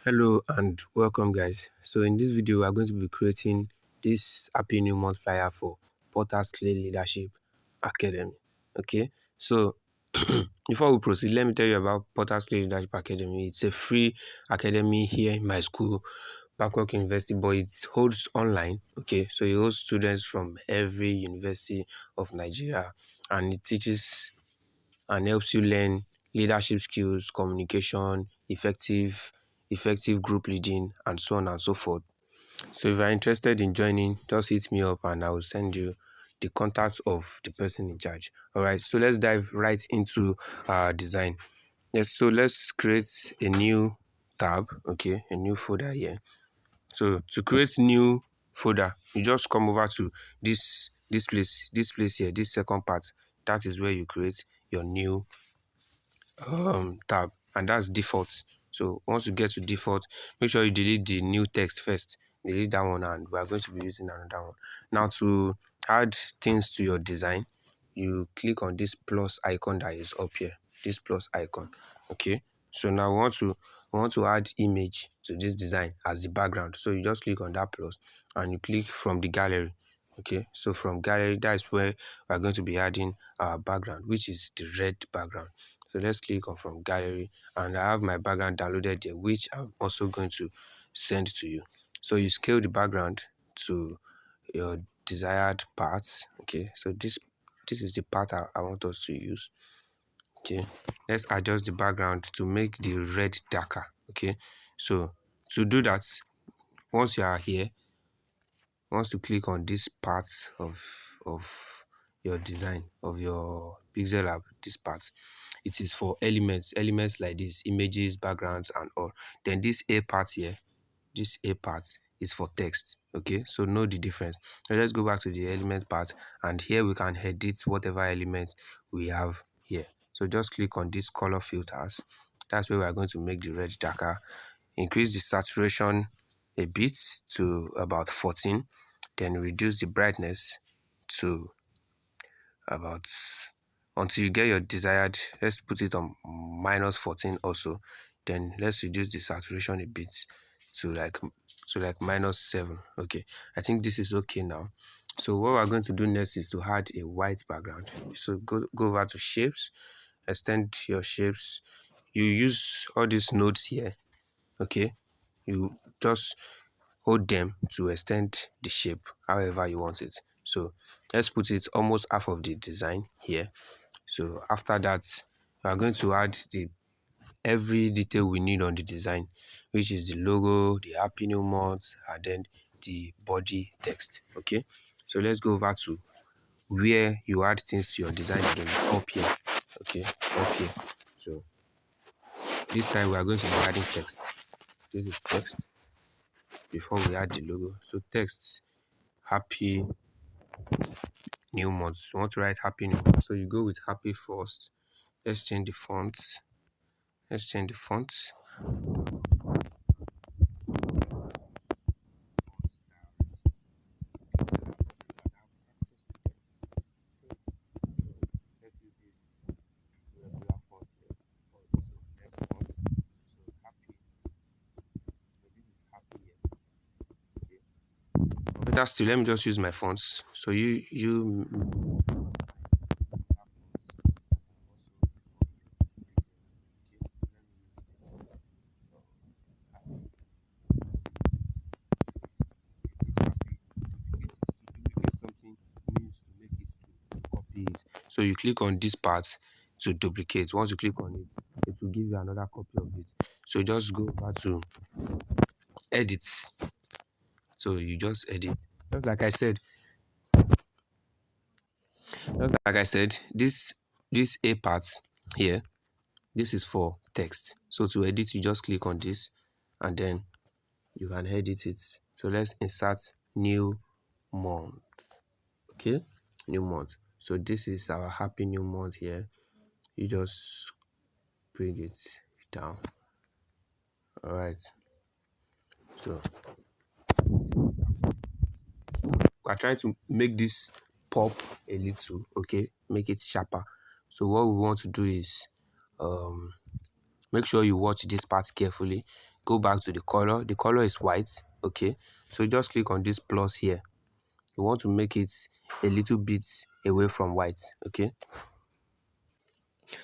Hello and welcome guys. So in this video we are going to be creating this happy new month flyer for Porter's Clay Leadership Academy. Okay, so before we proceed, let me tell you about Porter's Clay Leadership Academy. It's a free academy here in my school, Bangkok University, but it holds online. Okay, so it holds students from every university of Nigeria, and it teaches and helps you learn leadership skills, communication, effective group leading, and so on and so forth. So if you're interested in joining, just hit me up and I will send you the contact of the person in charge. All right, so let's dive right into our design. Yes, so let's create a new tab, okay, a new folder here. So to create new folder, you just come over to this place here, this second part. That is where you create your new tab, and that's default. So once you get to default, make sure you delete the new text first. Delete that one, and we are going to be using another one. Now to add things to your design, you click on this plus icon that is up here, this plus icon. Okay, so now we want to add image to this design as the background. So you just click on that plus and you click from the gallery. Okay, so from gallery, that's where we are going to be adding our background, which is the red background. So let's click on from gallery, and I have my background downloaded there, which I'm also going to send to you. So you scale the background to your desired parts. Okay, so this is the part I want us to use. Okay, let's adjust the background to make the red darker. Okay, so to do that, once you are here, once you click on this part of your design of your Pixellab, this part, it is for elements like this, images, backgrounds, and all. Then this A part here, this A part is for text. Okay, so know the difference. So let's go back to the element part, and here we can edit whatever element we have here. So just click on this color filters. That's where we are going to make the red darker. Increase the saturation a bit to about 14, then reduce the brightness to about until you get your desired. Let's put it on -14 also. Then let's reduce the saturation a bit to like -7. Okay, I think this is okay now. So what we're going to do next is to add a white background. So go over to shapes, extend your shapes. You use all these nodes here. Okay, you just hold them to extend the shape however you want it. So let's put it almost half of the design here. So after that, we are going to add every detail we need on the design, which is the logo, the happy new month, and then the body text. Okay, so let's go over to where you add things to your design again, up here. Okay, up here. So this time we are going to be adding text. This is text before we add the logo. So text, happy new month. You want to write happy new month, so you go with happy first. Let's change the font. Let's change the font. Let's use this regular font here. So text font. So happy. So this is happy here. Okay. Better still, let me just use my fonts. So you something means to make it to copy it. So you click on this part to duplicate. Once you click on it, it will give you another copy of it. So just go back to edit. So you just edit. Just like I said, this A part here, this is for text. So to edit, you just click on this and then you can edit it. So let's insert new month. Okay, new month. So this is our happy new month here. You just bring it down. All right, so we're trying to make this pop a little. Okay, make it sharper. So what we want to do is make sure you watch this part carefully. go back to the color is white. Okay, so just click on this plus here. You want to make it a little bit away from white. Okay,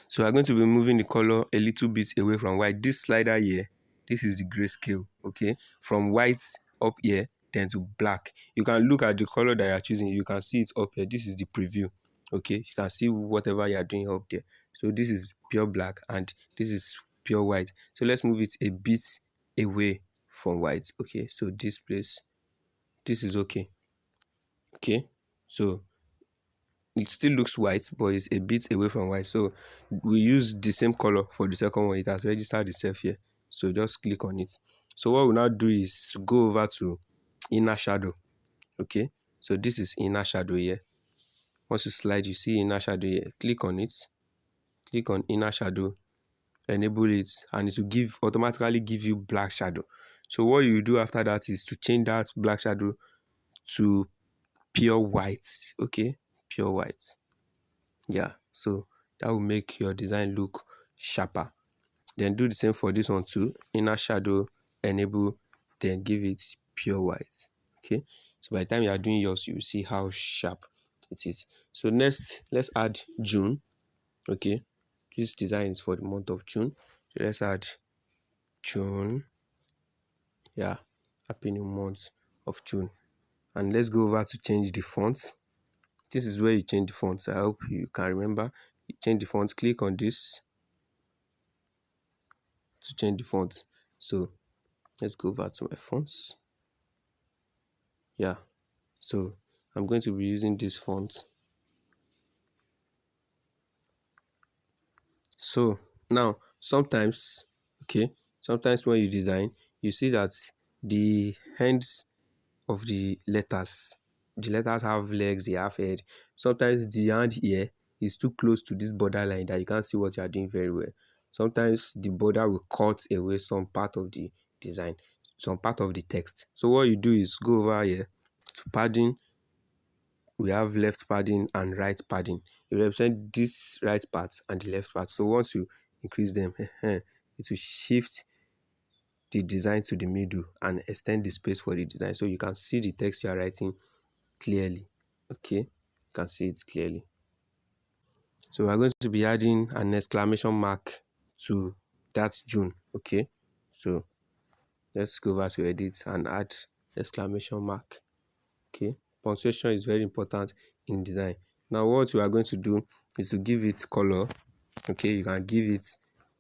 so we're going to be moving the color a little bit away from white. This slider here, this is the grayscale. Okay, from white up here then to black. You can look at the color that you're choosing. You can see it up here. This is the preview. Okay, you can see whatever you're doing up there. So this is pure black and this is pure white. So let's move it a bit away from white. Okay, so this place, this is okay. Okay, so it still looks white, but it's a bit away from white. So we use the same color for the second one. It has registered itself here. So just click on it. So what we'll now do is to go over to inner shadow. Okay, so this is inner shadow here. Once you slide, you see inner shadow here. Click on it. Click on inner shadow, enable it, and it will automatically give you black shadow. So what you do after that is to change that black shadow to pure white. Okay, pure white. Yeah, so that will make your design look sharper. Then do the same for this one too. Inner shadow, enable, then give it pure white. Okay, so by the time you are doing yours, you will see how sharp it is. So next, let's add June. Okay, this design is for the month of June. So let's add June. Yeah, happy new month of June. And let's go over to change the fonts. This is where you change the fonts. I hope you can remember. You change the fonts, click on this to change the font. So let's go over to my fonts. Yeah, so I'm going to be using this font. So now sometimes when you design, you see that the ends of the letters have legs, they have head. Sometimes the hand here is too close to this borderline that you can't see what you are doing very well. Sometimes the border will cut away some part of the design, some part of the text. So what you do is go over here to padding. We have left padding and right padding. You represent this right part and the left part. So once you increase them, it will shift the design to the middle and extend the space for the design so you can see the text you are writing clearly. Okay, you can see it clearly. So we're going to be adding an exclamation mark to that June. Okay, so let's go over to edit and add exclamation mark. Okay, punctuation is very important in design. Now what we are going to do is to give it color. Okay, you can give it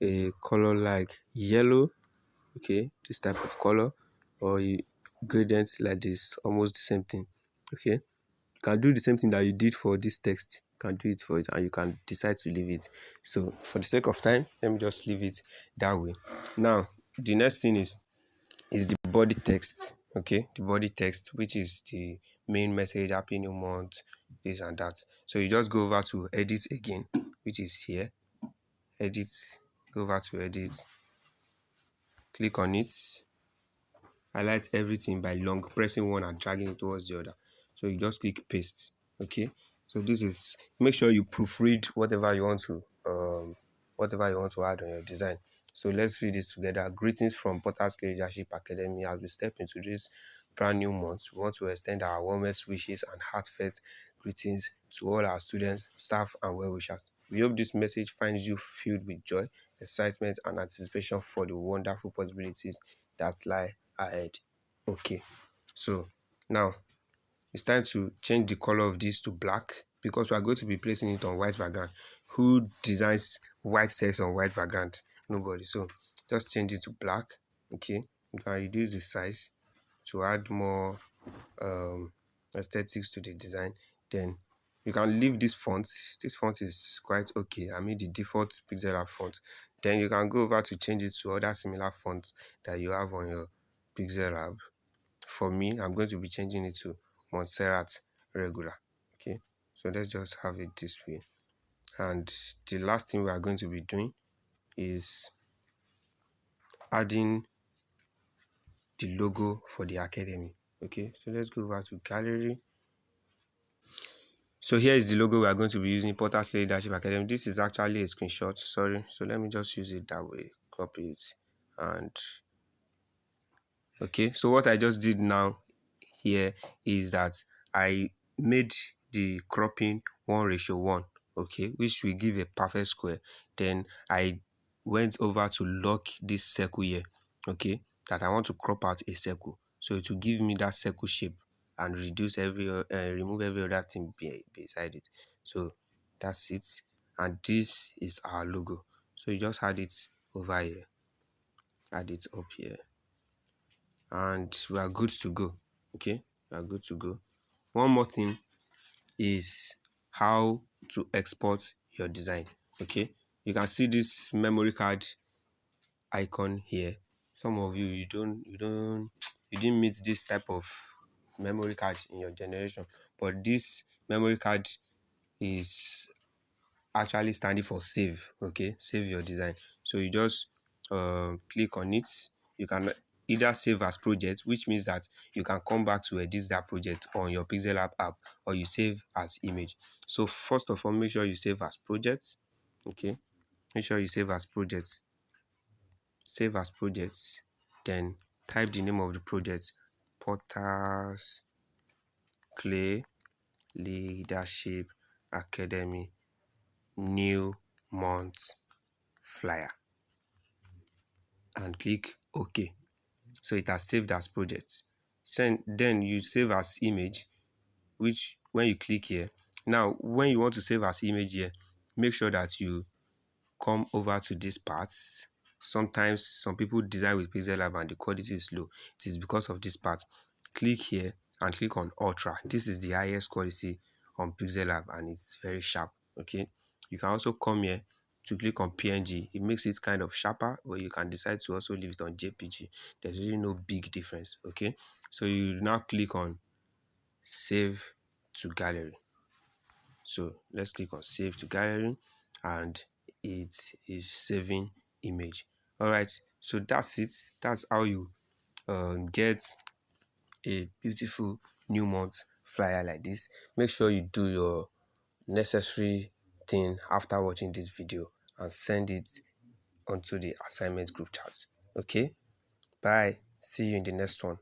a color like yellow. Okay, this type of color, or gradients like this, almost the same thing. Okay, you can do the same thing that you did for this text. You can do it for it, and you can decide to leave it. So for the sake of time, let me just leave it that way. Now the next thing is the body text. Okay, the body text, which is the main message, happy new month, this and that. So you just go over to edit again, which is here. Edit, go over to edit, click on it, highlight everything by long pressing one and dragging it towards the other. So you just click paste. Okay, so this is, make sure you proofread whatever you want to add on your design. So let's read this together. Greetings from Portals Leadership Academy. As we step into this brand new month, we want to extend our warmest wishes and heartfelt greetings to all our students, staff, and well-wishers. We hope this message finds you filled with joy, excitement, and anticipation for the wonderful possibilities that lie ahead. Okay, so now it's time to change the color of this to black because we are going to be placing it on white background. Who designs white text on white background? Nobody. So just change it to black. Okay, you can reduce the size to add more aesthetics to the design. Then you can leave this font. This font is quite okay. I mean the default Pixellab font. Then you can go over to change it to other similar fonts that you have on your Pixellab. For me, I'm going to be changing it to Montserrat regular. Okay, so let's just have it this way. And the last thing we are going to be doing is adding the logo for the academy. Okay, so let's go over to gallery. So here is the logo we are going to be using, Portals Leadership Academy. This is actually a screenshot, sorry. So let me just use it that way, copy it and Okay, so what I just did now here is that I made the cropping 1:1, okay, which will give a perfect square. Then I went over to lock this circle here, okay, that I want to crop out a circle. So it will give me that circle shape and remove every other thing beside it. So that's it. And this is our logo. So you just add it over here, add it up here, and we are good to go. Okay, we are good to go. One more thing is how to export your design. Okay, you can see this memory card icon here. Some of you didn't meet this type of memory card in your generation, but this memory card is actually standing for save. Okay, save your design. So you just click on it. You can either save as project, which means that you can come back to edit that project on your Pixellab app, or you save as image. So first of all, make sure you save as project. Okay, make sure you save as project. Save as projects. Then type the name of the project: Potters Clay Leadership Academy New Month Flyer, and click OK. So it has saved as project. Then you save as image, which when you click here, now when you want to save as image here, make sure that you come over to this part. Sometimes some people design with Pixellab and the quality is low. It is because of this part. Click here and click on Ultra. This is the highest quality on Pixellab and it's very sharp. Okay, you can also come here to click on PNG. It makes it kind of sharper, but you can decide to also leave it on JPG. There's really no big difference. Okay, so you now click on Save to Gallery. So let's click on Save to Gallery, and it is saving image. All right, so that's it. That's how you get a beautiful new month flyer like this. Make sure you do your necessary thing after watching this video and send it onto the assignment group chat. Okay, bye. See you in the next one.